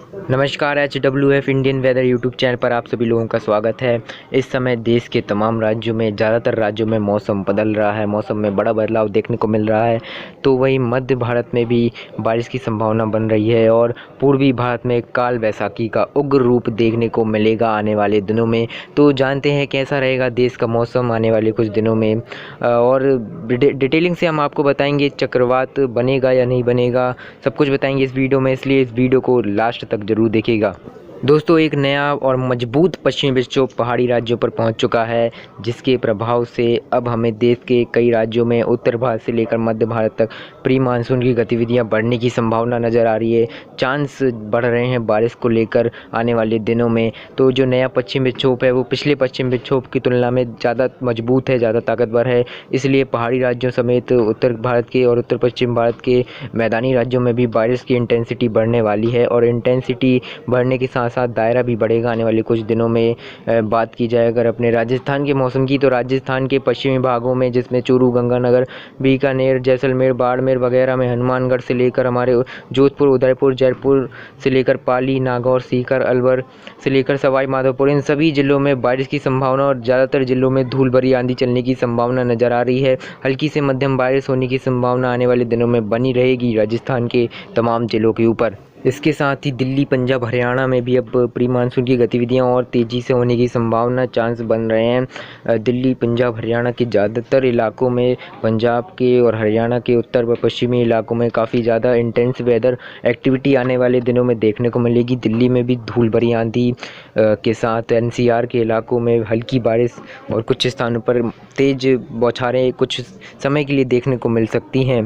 नमस्कार, HWF Indian weather YouTube channel पर आप सभी लोगों का स्वागत है। इस समय देश के तमाम राज्यों में, ज़्यादातर राज्यों में मौसम बदल रहा है, मौसम में बड़ा बदलाव देखने को मिल रहा है। तो वहीं मध्य भारत में भी बारिश की संभावना बन रही है और पूर्वी भारत में काल वैसाखी का उग्र रूप देखने को मिलेगा आने वाले दिनों में। तो जानते हैं कैसा रहेगा देश का मौसम आने वाले कुछ दिनों में, और डिटेलिंग से हम आपको बताएंगे चक्रवात बनेगा या नहीं बनेगा, सब कुछ बताएंगे इस वीडियो में, इसलिए इस वीडियो को लास्ट तक जरूर देखिएगा। दोस्तों, एक नया और मजबूत पश्चिमी विक्षोभ पहाड़ी राज्यों पर पहुंच चुका है, जिसके प्रभाव से अब हमें देश के कई राज्यों में उत्तर भारत से लेकर मध्य भारत तक प्री मानसून की गतिविधियां बढ़ने की संभावना नज़र आ रही है। चांस बढ़ रहे हैं बारिश को लेकर आने वाले दिनों में। तो जो नया पश्चिमी विक्षोभ है वो पिछले पश्चिमी विक्षोभ की तुलना में ज़्यादा मजबूत है, ज़्यादा ताकतवर है। इसलिए पहाड़ी राज्यों समेत उत्तर भारत के और उत्तर पश्चिम भारत के मैदानी राज्यों में भी बारिश की इंटेंसिटी बढ़ने वाली है, और इंटेंसिटी बढ़ने के साथ साथ दायरा भी बढ़ेगा आने वाले कुछ दिनों में। बात की जाए अगर अपने राजस्थान के मौसम की, तो राजस्थान के पश्चिमी भागों में, जिसमें चूरू, गंगानगर, बीकानेर, जैसलमेर, बाड़मेर वगैरह में, हनुमानगढ़ से लेकर हमारे जोधपुर, उदयपुर, जयपुर से लेकर पाली, नागौर, सीकर, अलवर से लेकर सवाई माधोपुर, इन सभी जिलों में बारिश की संभावना और ज़्यादातर जिलों में धूल भरी आंधी चलने की संभावना नज़र आ रही है। हल्की से मध्यम बारिश होने की संभावना आने वाले दिनों में बनी रहेगी राजस्थान के तमाम जिलों के ऊपर। इसके साथ ही दिल्ली, पंजाब, हरियाणा में भी अब प्री मानसून की गतिविधियां और तेज़ी से होने की संभावना, चांस बन रहे हैं। दिल्ली, पंजाब, हरियाणा के ज़्यादातर इलाकों में, पंजाब के और हरियाणा के उत्तर व पश्चिमी इलाकों में काफ़ी ज़्यादा इंटेंस वेदर एक्टिविटी आने वाले दिनों में देखने को मिलेगी। दिल्ली में भी धूल भरी आंधी के साथ NCR के इलाकों में हल्की बारिश और कुछ स्थानों पर तेज़ बौछारें कुछ समय के लिए देखने को मिल सकती हैं।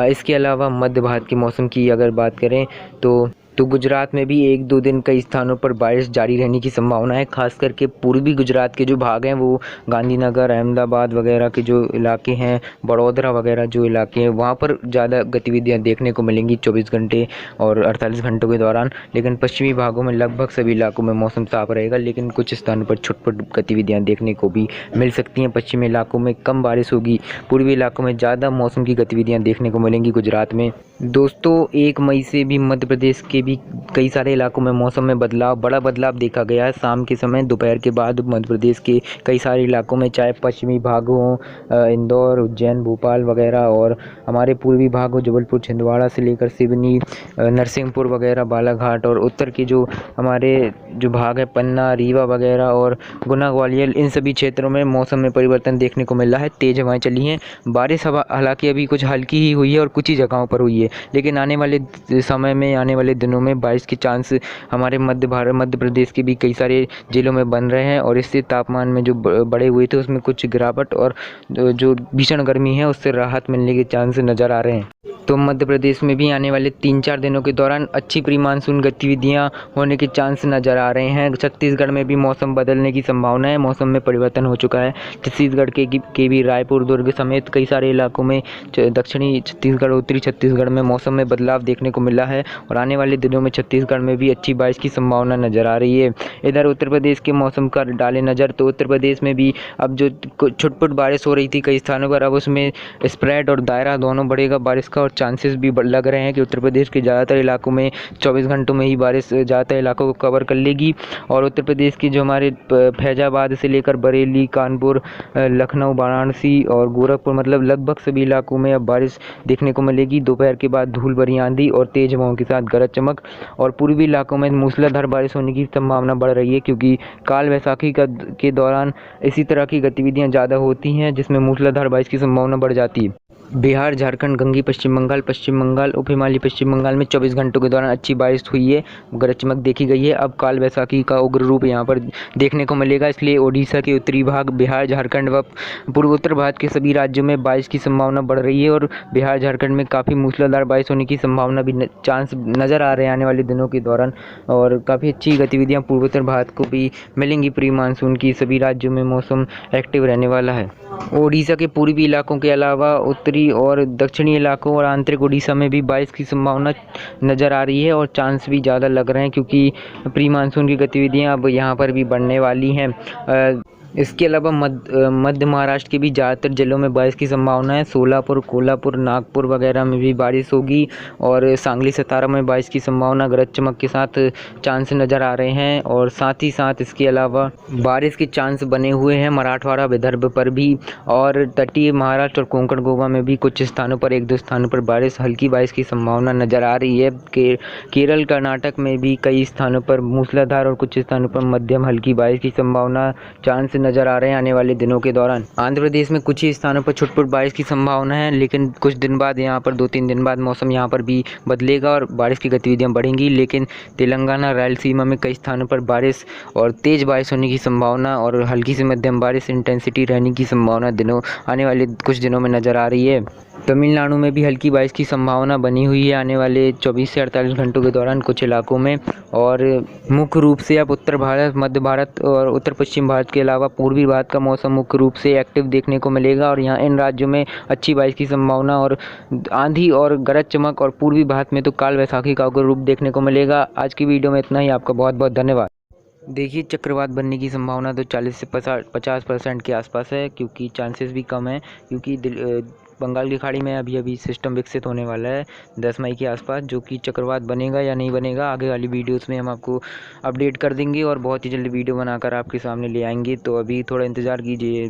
इसके अलावा मध्य भारत के मौसम की अगर बात करें तो गुजरात में भी 1-2 दिन कई स्थानों पर बारिश जारी रहने की संभावना है। खास करके पूर्वी गुजरात के जो भाग हैं, वो गांधीनगर, अहमदाबाद वगैरह के जो इलाके हैं, बड़ौदरा वगैरह जो इलाके हैं, वहाँ पर ज़्यादा गतिविधियाँ देखने को मिलेंगी 24 घंटे और 48 घंटों के दौरान। लेकिन पश्चिमी भागों में लगभग सभी इलाकों में मौसम साफ रहेगा, लेकिन कुछ स्थानों पर छुटपुट गतिविधियाँ देखने को भी मिल सकती हैं। पश्चिमी इलाकों में कम बारिश होगी, पूर्वी इलाकों में ज़्यादा मौसम की गतिविधियाँ देखने को मिलेंगी गुजरात में। दोस्तों, 1 मई से भी मध्य प्रदेश के भी कई सारे इलाकों में मौसम में बड़ा बदलाव देखा गया है। शाम के समय, दोपहर के बाद मध्य प्रदेश के कई सारे इलाकों में, चाहे पश्चिमी भाग हो, इंदौर, उज्जैन, भोपाल वगैरह, और हमारे पूर्वी भाग हो, जबलपुर, छिंदवाड़ा से लेकर सिवनी, नरसिंहपुर वगैरह, बालाघाट, और उत्तर के जो हमारे जो भाग है, पन्ना, रीवा वगैरह और गुना, ग्वालियर, इन सभी क्षेत्रों में मौसम में परिवर्तन देखने को मिल रहा है। तेज़ हवाएं चली हैं, बारिश हवा हालांकि अभी कुछ हल्की ही हुई है और कुछ ही जगहों पर हुई है, लेकिन आने वाले समय में, आने वाले दिनों में बारिश के चांस हमारे मध्य प्रदेश के भी कई सारे जिलों में बन रहे हैं, और इससे तापमान में जो बढ़े हुए थे उसमें कुछ गिरावट और जो भीषण गर्मी है उससे राहत मिलने के चांस नज़र आ रहे हैं। तो मध्य प्रदेश में भी आने वाले 3-4 दिनों के दौरान अच्छी प्री मानसून गतिविधियां होने के चांस नज़र आ रहे हैं। छत्तीसगढ़ में भी मौसम बदलने की संभावना है, मौसम में परिवर्तन हो चुका है। छत्तीसगढ़ के भी रायपुर, दुर्ग समेत कई सारे इलाकों में, दक्षिणी छत्तीसगढ़, उत्तरी छत्तीसगढ़ में मौसम में बदलाव देखने को मिला है, और आने वाले दिनों में छत्तीसगढ़ में भी अच्छी बारिश की संभावना नज़र आ रही है। इधर उत्तर प्रदेश के मौसम का डाले नज़र, तो उत्तर प्रदेश में भी अब जो छुटपुट बारिश हो रही थी कई स्थानों पर, अब उसमें स्प्रेड और दायरा दोनों बढ़ेगा बारिश का, और चांसेस भी लग रहे हैं कि उत्तर प्रदेश के ज़्यादातर इलाकों में 24 घंटों में ही बारिश ज़्यादातर इलाकों को कवर कर लेगी। और उत्तर प्रदेश की जो हमारे फैजाबाद से लेकर बरेली, कानपुर, लखनऊ, वाराणसी और गोरखपुर, मतलब लगभग सभी इलाकों में अब बारिश देखने को मिलेगी। दोपहर के बाद धूल भरी आंधी और तेज हवाओं के साथ गरज चमक, और पूर्वी इलाकों में मूसलाधार बारिश होने की संभावना बढ़ रही है, क्योंकि काल वैसाखी के दौरान इसी तरह की गतिविधियां ज़्यादा होती हैं, जिसमें मूसलाधार बारिश की संभावना बढ़ जाती है। बिहार, झारखंड, गंगी पश्चिम बंगाल, उप हिमालय पश्चिम बंगाल में 24 घंटों के दौरान अच्छी बारिश हुई है, गरज चमक देखी गई है। अब काल वैसाखी का उग्र रूप यहाँ पर देखने को मिलेगा, इसलिए ओडिशा के उत्तरी भाग, बिहार, झारखंड व पूर्वोत्तर भारत के सभी राज्यों में बारिश की संभावना बढ़ रही है, और बिहार, झारखंड में काफ़ी मूसलाधार बारिश होने की संभावना भी चांस नज़र आ रहे हैं आने वाले दिनों के दौरान, और काफ़ी अच्छी गतिविधियाँ पूर्वोत्तर भारत को भी मिलेंगी। प्री मानसून की सभी राज्यों में मौसम एक्टिव रहने वाला है। ओडिशा के पूर्वी इलाकों के अलावा उत्तरी और दक्षिणी इलाकों और आंतरिक ओडिशा में भी बारिश की संभावना नज़र आ रही है, और चांस भी ज़्यादा लग रहे हैं, क्योंकि प्री मानसून की गतिविधियां अब यहाँ पर भी बढ़ने वाली हैं। इसके अलावा मध्य महाराष्ट्र के भी ज़्यादातर जिलों में बारिश की संभावना है। सोलापुर, कोल्हापुर, नागपुर वगैरह में भी बारिश होगी और सांगली, सतारा में बारिश की संभावना गरज चमक के साथ चांस नज़र आ रहे हैं। और साथ ही साथ इसके अलावा बारिश के चांस बने हुए हैं मराठवाड़ा, विदर्भ पर भी, और तटीय महाराष्ट्र और कोंकण गोवा में भी कुछ स्थानों पर, 1-2 स्थानों पर हल्की बारिश की संभावना नज़र आ रही है। केरल, कर्नाटक में भी कई स्थानों पर मूसलाधार और कुछ स्थानों पर मध्यम हल्की बारिश की संभावना चांस नज़र आ रहे हैं आने वाले दिनों के दौरान। आंध्र प्रदेश में कुछ ही स्थानों पर छुटपुट बारिश की संभावना है, लेकिन कुछ दिन बाद यहाँ पर 2-3 दिन बाद मौसम यहाँ पर भी बदलेगा और बारिश की गतिविधियाँ बढ़ेंगी। लेकिन तेलंगाना, रायलसीमा में कई स्थानों पर बारिश और तेज़ बारिश होने की संभावना और हल्की से मध्यम बारिश इंटेंसिटी रहने की संभावना आने वाले कुछ दिनों में नज़र आ रही है। तमिलनाडु में भी हल्की बारिश की संभावना बनी हुई है आने वाले 24 से 48 घंटों के दौरान कुछ इलाकों में। और मुख्य रूप से अब उत्तर भारत, मध्य भारत और उत्तर पश्चिम भारत के अलावा पूर्वी भारत का मौसम मुख्य रूप से एक्टिव देखने को मिलेगा और यहाँ इन राज्यों में अच्छी बारिश की संभावना और आंधी और गरज चमक, और पूर्वी भारत में तो काल वैसाखी का उग्र रूप देखने को मिलेगा। आज की वीडियो में इतना ही। आपका बहुत बहुत धन्यवाद। देखिए, चक्रवात बनने की संभावना तो 40 से 50% के आसपास है, क्योंकि चांसेस भी कम हैं, क्योंकि बंगाल की खाड़ी में अभी सिस्टम विकसित होने वाला है 10 मई के आसपास, जो कि चक्रवात बनेगा या नहीं बनेगा आगे वाली वीडियोस में हम आपको अपडेट कर देंगे और बहुत ही जल्दी वीडियो बनाकर आपके सामने ले आएंगे। तो अभी थोड़ा इंतज़ार कीजिए।